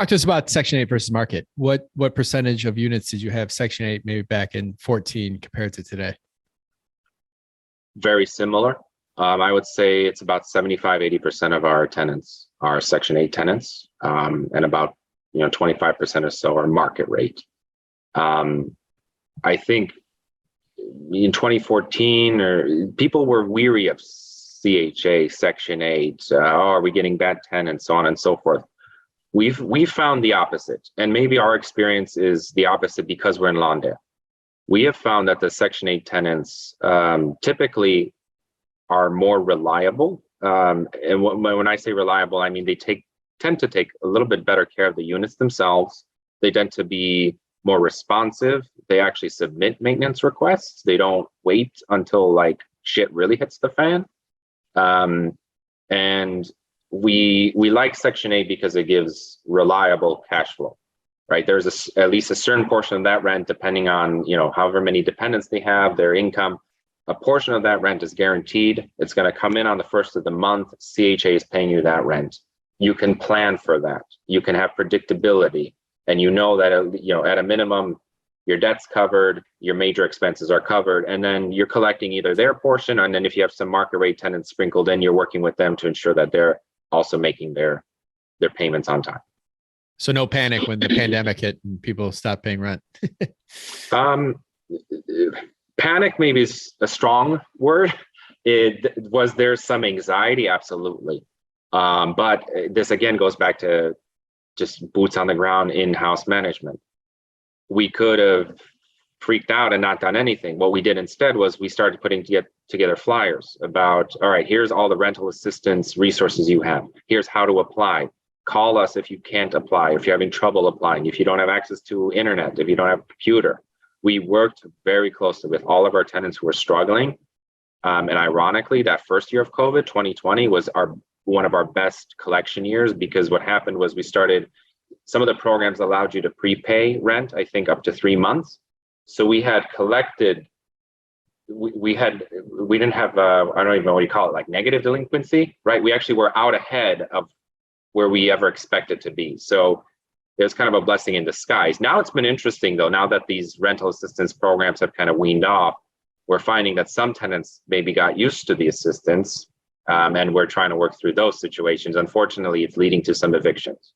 Talk to us about Section 8 versus market. What percentage of units did you have Section 8 maybe back in 14 compared to today? Very similar. I would say it's about 75-80% of our tenants are Section 8 tenants, and about 25% or so are market rate. I think in 2014, people were weary of CHA, Section 8. Are we getting bad tenants, so on and so forth. We've found the opposite, and maybe our experience is the opposite because we're in Lawndale. We have found that the Section 8 tenants typically are more reliable. And when I say reliable, I mean they tend to take a little bit better care of the units themselves. They tend to be more responsive. They actually submit maintenance requests. They don't wait until like shit really hits the fan. And we like Section 8 because it gives reliable cash flow, right? There's at least a certain portion of that rent, depending on however many dependents they have, their income. A portion of that rent is guaranteed. It's going to come in on the first of the month. CHA is paying you that rent. You can plan for that. You can have predictability, and that at a minimum, your debt's covered, your major expenses are covered, and then you're collecting either their portion, and then if you have some market rate tenants sprinkled in, you're working with them to ensure that they're also making their payments on time. So no panic when the pandemic hit and people stopped paying rent. Panic maybe is a strong word. Was there some anxiety? Absolutely. But this again goes back to just boots on the ground in-house management. We could have freaked out and not done anything. What we did instead was we started putting together flyers about, all right, here's all the rental assistance resources you have. Here's how to apply. Call us if you can't apply, if you're having trouble applying, if you don't have access to internet, if you don't have a computer. We worked very closely with all of our tenants who were struggling. And ironically, that first year of COVID, 2020, was one of our best collection years, because what happened was some of the programs allowed you to prepay rent, I think up to 3 months. So we had collected, we didn't have, I don't even know what you call it, like negative delinquency, right? We actually were out ahead of where we ever expected to be. So it was kind of a blessing in disguise. Now it's been interesting though, now that these rental assistance programs have kind of weaned off, we're finding that some tenants maybe got used to the assistance, and we're trying to work through those situations. Unfortunately, it's leading to some evictions.